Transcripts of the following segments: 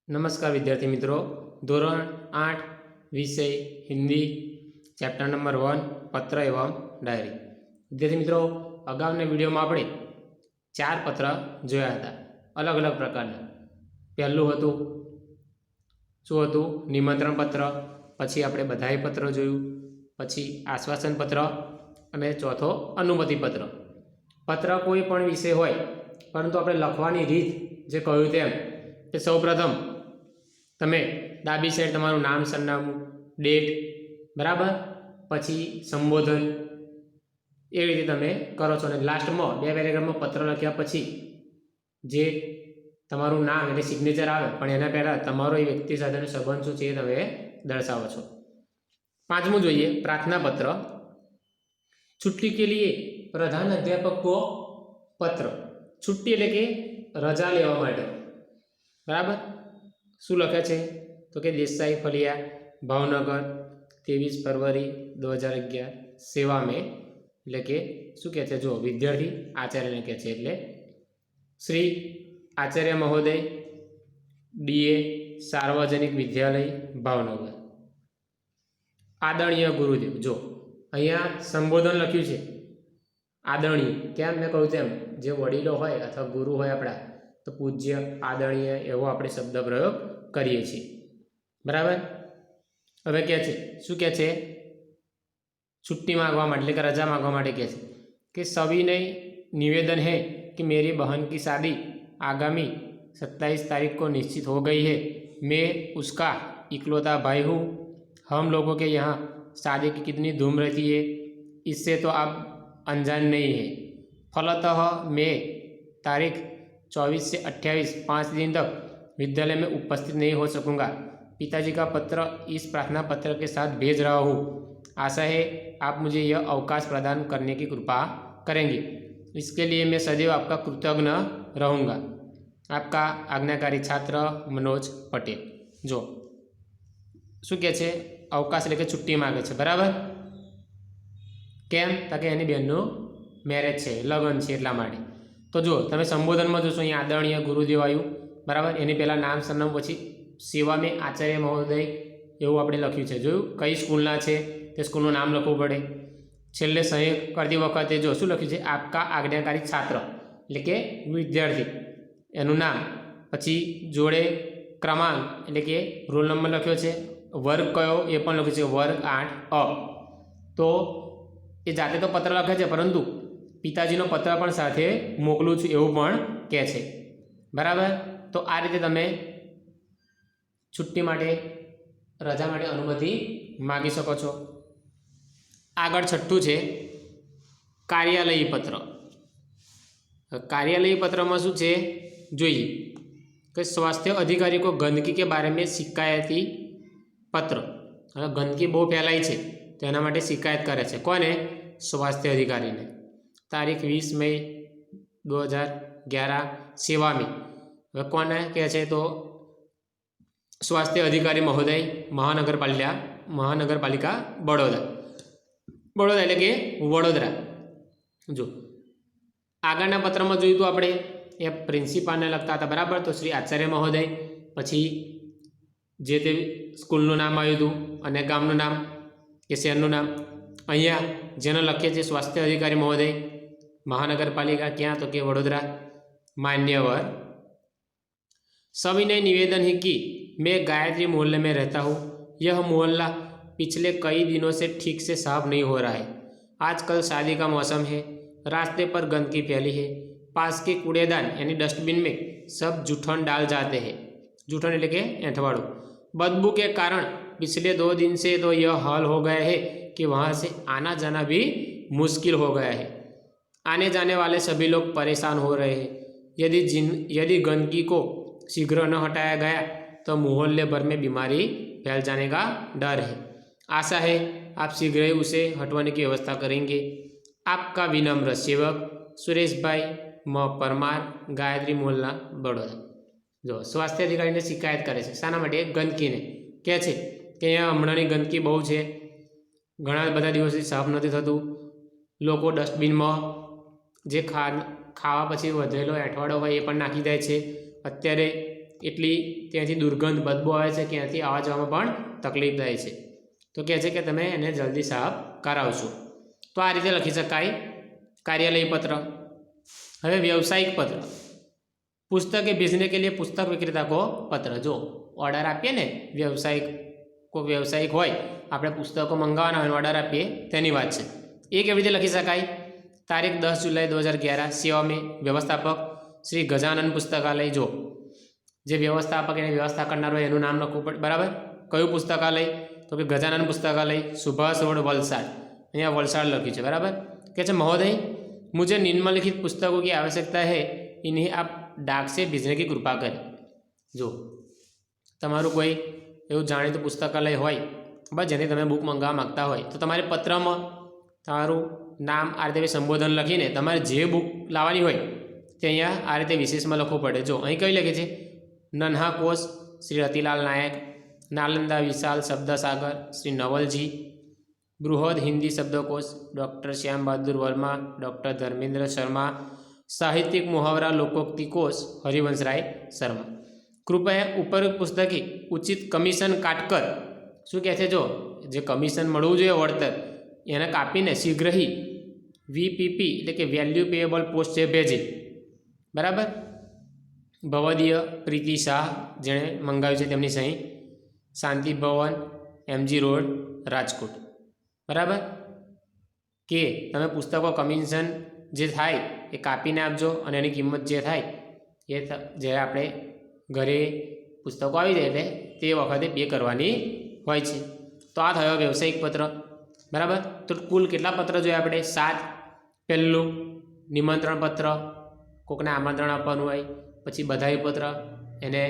नमस्कार विद्यार्थी मित्रों, धोरण 8 विषय हिंदी चैप्टर नंबर 1 पत्र एवं डायरी। विद्यार्थी मित्रों, अगाउना विडियो में आपणे 4 पत्र जोया था अलग अलग प्रकारना। पहलू हतुं शुं हतुं? निमंत्रण पत्र। पछी आपणे बधाई पत्र जोयुं, पछी आश्वासन पत्र अने चौथो अनुमति पत्र। पत्र कोई पण विषय होय परंतु आपणे लखवानी रीत जे कह्युं तेम के सौप्रथम तमे डाबी साइड तमारुं नाम सरनामું डेट बराबर, पछी संबोधन ए रीते तमे करो छो। अने लास्टमां बे पेरेग्राफमां पत्र लख्या पछी जे तमारुं नाम एटले सिग्नेचर आवे पण एना पहेला तमारो ए व्यक्ति साथेनो संबंध शुं छे ए तमे दर्शावो छो। पांचमुं जोईए प्रार्थना पत्र। छुट्टी के लिए प्रधान अध्यापक को पत्र। छुट्टी एटले के रजा लेवा माटे बराबर। शू लखे छे तो कि देसाई फलिया भावनगर 23 फरवरी 2011 सेवा में एटले के शू कहे छे जो विद्यार्थी आचार्य ने कहे छे एटले श्री आचार्य महोदय डीए सार्वजनिक विद्यालय भावनगर आदरणीय गुरुदेव। जो अहींया संबोधन लख्युं छे आदरणीय, केम मैं कहूं तेम जे वडीलो होय अथवा गुरु होय आपड़ा तो पूज्य आदरणीय एवो आपणे शब्द प्रयोग करीए छीए बराबर। हवे क्या छे शू कहे छे छुट्टी मांगवा माटे एटले के रजा मांगवा माटे कहे छे कि सविनय निवेदन है कि मेरी बहन की शादी आगामी 27 तारीख को निश्चित हो गई है। मैं उसका इकलौता भाई हूँ। हम लोगों के यहाँ शादी की कितनी धूम रहती है इससे तो आप अनजान नहीं है। फलतः मैं तारीख 24 से 28 5 दिन तक विद्यालय में उपस्थित नहीं हो सकूंगा। पिताजी का पत्र इस प्रार्थना पत्र के साथ भेज रहा हूँ। आशा है आप मुझे यह अवकाश प्रदान करने की कृपा करेंगे। इसके लिए मैं सदैव आपका कृतज्ञ रहूँगा। आपका आज्ञाकारी छात्र मनोज पटेल। जो शू कहे छे अवकाश एटले के छुट्टी मांगे छे बराबर। केम ताकि एनी बेननुं मेरेज छे, लग्न छे एटला माटे। तो जो तमे संबोधन में जोशो अहीं आदरणीय गुरुदेव आव्युं बराबर। एनी पहेला नाम सरनामું पछी सेवा में आचार्य महोदय एवुं आपणे लख्युं छे। जोयुं कई स्कूलना छे ते स्कूलनुं नाम लखवुं पड़े। छेल्ले सही करती वखते जो शुं लख्युं छे आपका आज्ञाकारी छात्र एटले के विद्यार्थी एनुं नाम, पछी जोड़े क्रमांक एटले के रोल नंबर लख्यो छे, वर्ग कयो ए पण लख्युं छे वर्ग 8 अ। तो ए जाते तो पत्र लखे छे परंतु पिताजीनो पत्र पण साथे मोकलुं छुं एवुं पण कहे छे बराबर। तो आ रीते तमे छुट्टी माटे रजा माटे अनुमति मांगी शको छो। आगळ छठ्ठुं छे कार्यालयी पत्र। कार्यालयी पत्र में शुं छे जोईए कि स्वास्थ्य अधिकारी को गंदगी के बारे में शिकायती पत्र। हवे गंदगी बहुत फैलाई छे तो एना माटे शिकायत करे छे कोने? स्वास्थ्य अधिकारी ने। तारीख 20 मई 2011 सेवा में। हवे कोने कहे छे तो स्वास्थ्य अधिकारी महोदय महानगरपालिका बड़ौदा। बड़ौदा एटले के वडोदरा। जो आगळना पत्र में जोयुं तो आपणे ए प्रिंसिपाल ने लगता था बराबर। तो श्री आचार्य महोदय, पछी जे ते स्कूलनुं नाम आव्युं हतुं अने गामनुं नाम के शहेरनुं नाम। अहींया जेने लखीए छे स्वास्थ्य अधिकारी महोदय महानगरपालिका क्या तो कि वडोदरा। मान्यवर सविनय निवेदन है कि मैं गायत्री मोहल्ले में रहता हूँ। यह मोहल्ला पिछले कई दिनों से ठीक से साफ नहीं हो रहा है। आजकल शादी का मौसम है, रास्ते पर गंदगी फैली है। पास के कूड़ेदान यानी डस्टबिन में सब जूठन डाल जाते हैं। जूठन एटले के एंठवाड़ू। बदबू के कारण पिछले 2 दिन से तो यह हाल हो गया है कि वहाँ से आना जाना भी मुश्किल हो गया है। आने जाने वाले सभी लोग परेशान हो रहे हैं। यदि गंदगी को शीघ्र न हटाया गया तो मोहल्ले भर में बीमारी फैल जाने का डर है। आशा है आप शीघ्र ही उसे हटवाने की व्यवस्था करेंगे। आपका विनम्र सेवक सुरेश भाई म परमार, गायत्री मोहल्ला बड़ौदा। जो स्वास्थ्य अधिकारी ने शिकायत करे छे शाना माटे? गंदकी ने। कहे छे कि अहींया हमणांनी गंदकी बहु छे, घणा बधा दिवसथी साफ नथी थतुं। लोको डस्टबिन में जे खावा पछी वधेलो एठवाडो होय ए पण नाखी दे छे। अत्यारे એટલી ત્યાંથી દુર્ગંધ બદબુ આવે છે, ત્યાંથી આવવા જવામાં પણ તકલીફ થાય છે, તો કહે છે કે તમે એને જલ્દી સાફ કરાવશો. તો આ રીતે લખી શકાય કાર્યાલય પત્ર. હવે વ્યવસાયિક પત્ર. પુસ્તક એ भेजने के लिए पुस्तक विक्रेता को पत्र. જો ઓર્ડર આપીએ ને કોઈ વ્યવસાયિક હોય, આપણે પુસ્તકો મંગાવવાના હોય ઓર્ડર આપીએ તેની વાત છે. એ કેવી રીતે લખી શકાય? તારીખ 10 જુલાઈ 2011 સેવા में વ્યવસ્થાપક શ્રી ગજાનન પુસ્તકાલય. જો જે વ્યવસ્થાપક એને વ્યવસ્થા કરનાર હોય એનું નામ લખવું પડે, બરાબર. કયું પુસ્તકાલય? તો કે ગજાનન પુસ્તકાલય, सुभाष रोड वलसाड. અહીંયા વલસાડ લખ્યું છે, બરાબર. કહે છે મહોદય मुझे निम्नलिखित पुस्तकों की आवश्यकता है, इन्हें आप डाक से भेजने की कृपा करें. જો તમારું કોઈ એવું જાણીતું પુસ્તકાલય હોય બસ જેની તમે બુક મંગાવવા માગતા હોય, તો તમારે પત્રમાં તમારું નામ આ રીતે સંબોધન લખીને તમારે જે બુક લાવવાની હોય તે અહીંયા આ રીતે વિશેષમાં લખવું પડે. જો અહીં કઈ લખે છે? નન્હા કોશ શ્રી રતિલાલ નાયક, નાલંદા વિશાલ શબ્દસાગર શ્રી નવલજી, બૃહદ હિન્દી શબ્દકોश डॉक्टर श्याम बहादुर वर्मा, डॉक्टर धर्मेंद्र शर्मा, साहित्यिक मुहावरा लोकोक्ति कोश हरिवंश राय शर्मा. कृपया उपरोक्त पुस्तके उचित कमीशन काटकर, શું કહે છે? જો જે કમિશન મળવું જોઈએ વળતર એને કાપીને શીઘ્ર ही વીપીપી એટલે કે વેલ્યુ પેએબલ પોસ્ટ છે ભેજે. બરાબર. ભવદીય પ્રીતિ શાહ જેણે મંગાવ્યું છે તેમની સહી, શાંતિ ભવન એમજી રોડ રાજકોટ. બરાબર. કે તમે પુસ્તકો કમિશન જે થાય એ કાપીને આપજો અને એની કિંમત જે થાય એ જ્યારે આપણે ઘરે પુસ્તકો આવી જાય એટલે તે વખતે પે કરવાની હોય છે. તો આ થયો વ્યવસાયિક પત્ર. બરાબર. તો કુલ કેટલા પત્ર જોઈએ આપણે? 7. પહેલું નિમંત્રણ પત્ર, કોકને આમંત્રણ આપવાનું હોય. પછી બધાઈ પત્ર, એને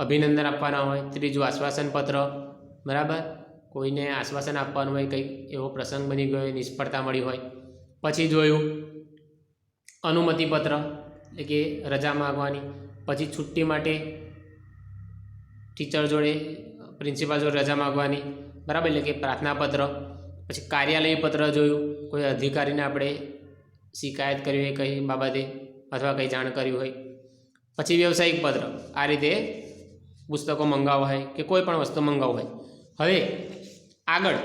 અભિનંદન આપવાના હોય. ત્રીજું આશ્વાસન પત્ર. બરાબર. કોઈને આશ્વાસન આપવાનું હોય, કંઈક એવો પ્રસંગ બની ગયો, નિષ્ફળતા મળી હોય. પછી જોયું અનુમતિપત્ર એટલે કે રજા માગવાની. પછી છુટ્ટી માટે ટીચર જોડે પ્રિન્સિપાલ જોડે રજા માગવાની. બરાબર. એટલે કે પ્રાર્થનાપત્ર. પછી કાર્યાલય પત્ર જોયું, કોઈ અધિકારીને આપણે શિકાયત કરવી હોય કઈ બાબતે અથવા કંઈ જાણ કરવી હોય. પછી વ્યવસાયિક પત્ર, આ રીતે પુસ્તકો મંગાવવા હોય કે કોઈ પણ વસ્તુ મંગાવવું હોય. હવે આગળ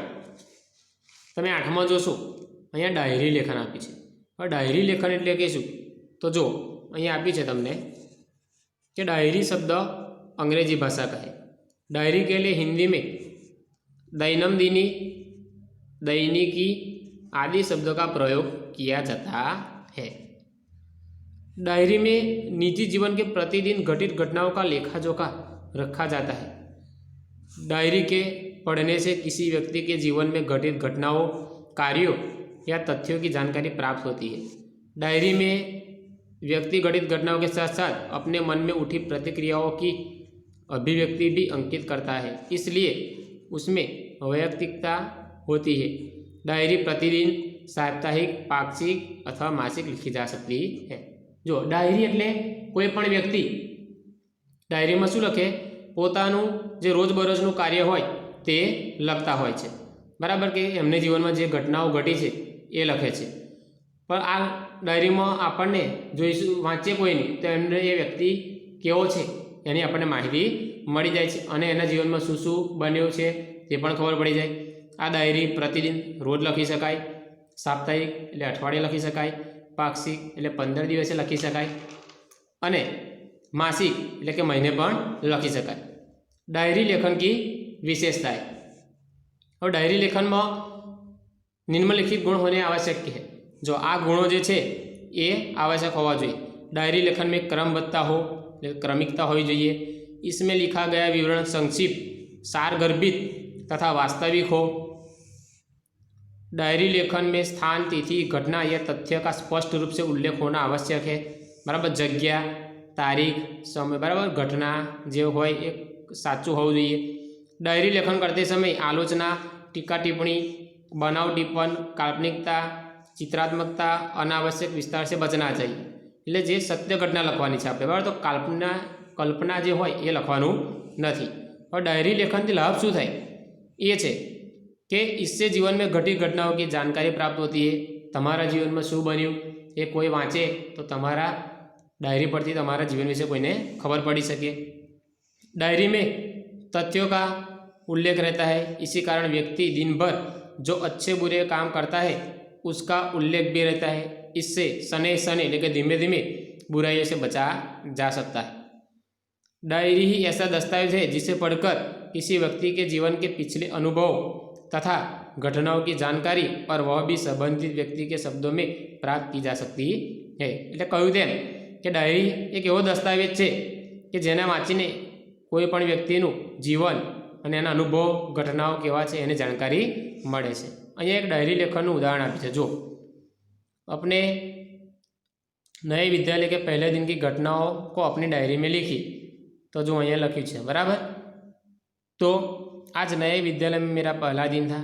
તમે 8માં જોશો, અહીંયા ડાયરી લેખન આપી છે. હવે ડાયરી લેખન એટલે કે શું? તો જો અહીંયા આપી છે તમને कि डायरी शब्द अंग्रेजी भाषा का है. डायरी के लिए हिंदी में दैनंदिनी, दैनिकी आदि शब्दों का प्रयोग किया जाता है. डायरी में निजी जीवन के प्रतिदिन घटित घटनाओं का लेखा जोखा रखा जाता है. डायरी के पढ़ने से किसी व्यक्ति के जीवन में घटित घटनाओं, कार्यों या तथ्यों की जानकारी प्राप्त होती है. डायरी में व्यक्ति घटित घटनाओं के साथ साथ अपने मन में उठी प्रतिक्रियाओं की अभिव्यक्ति भी अंकित करता है, इसलिए उसमें वैयक्तिकता होती है. डायरी प्रतिदिन, साप्ताहिक, पाक्षिक अथवा मासिक लिखी जा सकती है. जो डायरी एटले कोईपण व्यक्ति डायरी में शू लखे? पोतानुं जे रोजबरोजनुं कार्य होय ते लखता होय छे. बराबर. के एमने जीवन में जे घटनाओं घटी है ए लखे छे. पर आ डायरी में आपने जोईशुं वाँचे कोई नहीं तो एमने ए व्यक्ति केवो छे एनी आपने माहिती मळी जाय छे अने एना जीवन में शुं शुं बन्युं छे ते पण खबर पड़ी जाए. आ डायरी प्रतिदिन रोज लखी शकाय, साप्ताहिक एटले अठवाडिये लखी शकाय, पाक्षिक एटले 15 दिवसे लखी शकाय अने मासिक एटले के महीने पण लखी शकाय. डायरी लेखन की विशेषताएं. और डायरी लेखन में निम्नलिखित गुण होने आवश्यक है. जो आ गुणों जो है ये आवश्यक होवा જોઈએ. डायरी लेखन में क्रमबद्धता हो, क्रमिकता होनी चाहिए. इसमें लिखा गया विवरण संक्षिप्त, सारगर्भित तथा वास्तविक हो. डायरी लेखन में स्थान, तिथि, घटना या तथ्य का स्पष्ट रूप से उल्लेख होना आवश्यक है. बराबर. जग्या, तारीख, समय, बराबर घटना जो हो साचुं होवुं जोईए. डायरी लेखन करते समय आलोचना, टीका टिप्पणी, बनाव टिप्पण, काल्पनिकता, चित्रात्मकता, अनावश्यक विस्तार से बचना चाहिए. એટલે જે સત્ય ઘટના લખવાની છે આપણે, બરાબર. તો કલ્પના જે હોય એ લખવાનું નથી. और डायरी लेखन से लाभ शू थाय ये है कि इससे जीवन में घटित घटनाओं की जानकारी प्राप्त होती है. तमारा जीवन में शू बन्युं ए कोई वाँचे तो तमारा डायरी पढ़ती તમારા जीवन विषय કોઈને खबर पड़ी सके। डायरी में तथ्यों का उल्लेख रहता है, इसी कारण व्यक्ति दिन भर जो अच्छे बुरे काम करता है उसका उल्लेख भी रहता है। इससे सने सने लेकर धीमे धीमे बुराइयों से बचा जा सकता है। डायरी ही ऐसा दस्तावेज है जिसे पढ़कर किसी व्यक्ति के जीवन के पिछले अनुभव तथा घटनाओं की जानकारी और वह भी संबंधित व्यक्ति के शब्दों में प्राप्त की जा सकती है। એટલે કહ્યું તેમ કે ડાયરી એક એવો દસ્તાવેજ છે કે જેને વાંચીને કોઈ પણ વ્યક્તિનું જીવન અને એના અનુભવ ઘટનાઓ કેવા છે એની જાણકારી મળે છે। અહીંયા એક ડાયરી લેખનનું ઉદાહરણ આપ્યું છે। જો अपने नए विद्यालय के पहले दिन की घटनाओं को अपनी डायरी में लिखी, तो जो અહીંયા લખ્યું છે બરાબર। तो आज नए विद्यालय में मेरा पहला दिन था।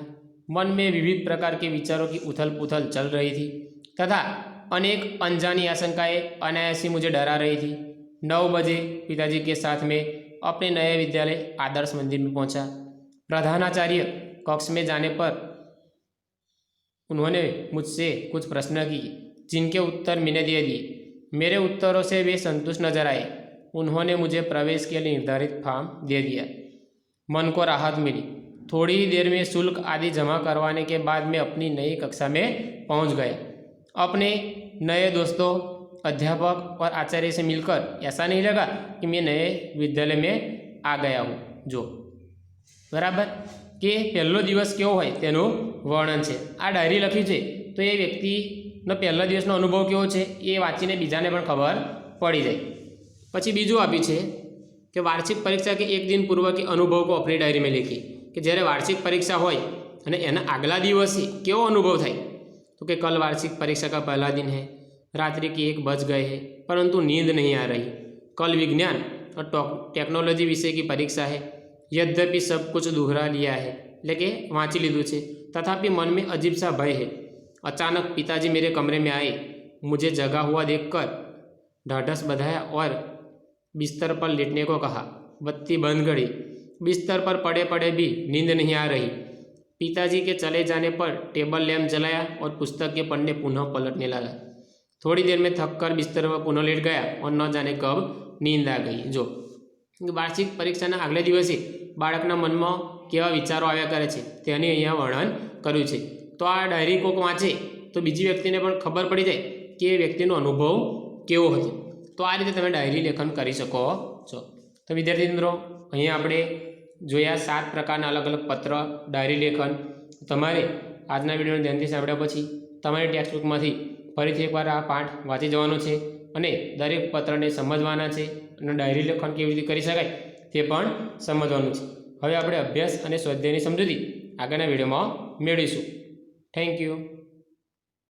मन में विविध प्रकार के विचारों की उथल पुथल चल रही थी तथा अनेक अनजानी आशंकाएं अनायास ही मुझे डरा रही थी। 9 बजे पिताजी के साथ में अपने नए विद्यालय आदर्श मंदिर में पहुंचा। प्रधानाचार्य कक्ष में जाने पर उन्होंने मुझसे कुछ प्रश्न किए जिनके उत्तर मैंने दे दिए। मेरे उत्तरों से वे संतुष्ट नजर आए। उन्होंने मुझे प्रवेश के लिए निर्धारित फॉर्म दे दिया। मन को राहत मिली। थोड़ी ही देर में शुल्क आदि जमा करवाने के बाद मैं अपनी नई कक्षा में पहुंच गया। अपने नए दोस्तों, अध्यापक और आचार्य से मिलकर ऐसा नहीं लगा कि मैं नए विद्यालय में आ गया हूँ। जो बराबर કે પહેલો દિવસ કેવો હોય તેનું વર્ણન છે। આ ડાયરી લખી છે તો એ વ્યક્તિનો પહેલા દિવસનો અનુભવ કેવો છે એ વાંચીને બીજાને પણ ખબર પડી જાય। પછી બીજું આપ્યું છે કે વાર્ષિક પરીક્ષા કે એક દિન પૂર્વ કે અનુભવ કો अपनी डायरी में लिखी, કે જ્યારે વાર્ષિક પરીક્ષા હોય અને એના આગલા દિવસે કેવો અનુભવ થાય। तो कि कल वार्षिक परीक्षा का पहला दिन है, रात्रि के 1 बज गए हैं परंतु नींद नहीं आ रही। कल विज्ञान और टेक्नोलॉजी विषय की परीक्षा है। यद्यपि सब कुछ दोहरा लिया है लेकिन वाँची लीधुं छे, तथापि मन में अजीब सा भय है। अचानक पिताजी मेरे कमरे में आए। मुझे जगा हुआ देखकर ढाढ़स बंधाया और बिस्तर पर लेटने को कहा। बत्ती बंद गई। बिस्तर पर पड़े पड़े भी नींद नहीं आ रही। पिताजी के चले जाने पर टेबल लैंप जलाया और पुस्तक के पन्ने पुनः पलटने लगा। थोड़ी देर में थक कर बिस्तर पर पुनः लेट गया और न जाने कब नींद आ गई। जो वार्षिक परीक्षाના આગલે દિવસે બાળકના મનમાં કેવા વિચારો આવ્યા કરે છે તેની અહીંયા વર્ણન કર્યું છે। તો આ ડાયરી કોક વાંચે તો બીજી વ્યક્તિને પણ ખબર પડી જાય કે એ વ્યક્તિનો અનુભવ કેવો હતો। તો આ રીતે તમે ડાયરી લેખન કરી શકો છો। તો વિદ્યાર્થી મિત્રો અહીંયા આપણે જોયા 7 પ્રકારના અલગ અલગ પત્ર ડાયરી લેખન। તમારે આજના વિડીયોને ધ્યાનથી સાંભળ્યા પછી તમારી ટેક્સ્ટ બુકમાંથી ફરીથી એકવાર આ પાઠ વાંચી જવાનો છે અને દરેક પત્રને સમજવાના છે અને ડાયરી લેખન કેવી રીતે કરી શકાય તે પણ સમજવાનું છે। હવે આપણે અભ્યાસ અને સ્વાધ્યાયની સમજૂતી આગળના વિડીયોમાં મેળવીશું। Thank you.